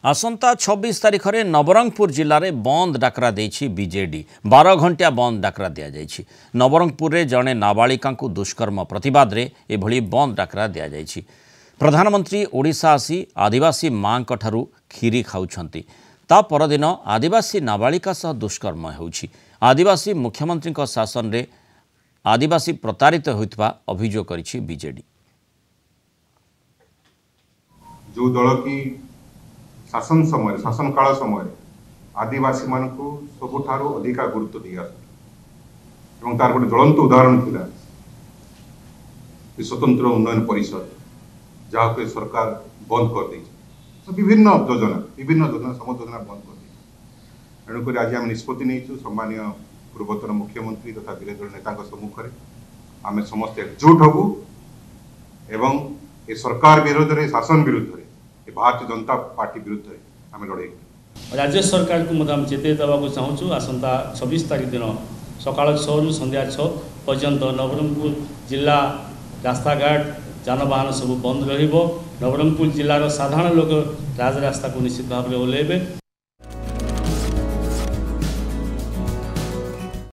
आसंता 26 तारिख में नवरंगपुर जिले में बंद डाकरा देछि बीजेडी 12 घंटिया बंद डाकरा दिया जाइछि। नवरंगपुर में जड़े नाबालिका दुष्कर्म प्रतिवाद रे एभली बंद डाकरा दिया जाइछि। प्रधानमंत्री ओडिशा आसी आदिवासी मां ठारू खीरी खाउछंती। ता परदिन आदिवासी नाबालिका सह दुष्कर्म होउछि। आदिवासी मुख्यमंत्री शासन रे आदिवासी प्रतारित होइतबा अभियोग करिछि बीजेडी। जो दल की शासन समय शासन काल समय आदिवासी मान को सबुठारु अधिका गुरुत्व दिया एवं तार गोटे ज्वलंत उदाहरण थिला स्वतंत्र उन्नयन परिषद जहाँ को सरकार बंद कर दी। विभिन्न योजना सम योजना बंद कर दी। एणुक आज आम निष्पत्ति नहीं सम्मानीय पूर्वतन मुख्यमंत्री तथा विरोधी नेता सम्मुखें आम समस्त एकजुट हबू एवं ए सरकार विरोध में शासन विरुद्ध में भारतीय जनता पार्टी विरुद्ध में आम लड़े। राज्य सरकार को मतलब चेताई देवाक चाहूँ आसंता 26 तारिख दिन सकाल 6 रु संध्या 6 पर्यंत नवरंगपुर जिला रास्ताघाट जानवाहन सब बंद रहिबो। नवरंगपुर जिलार साधारण लोक राजरास्ता को निश्चित भाव में ओह्लैबे।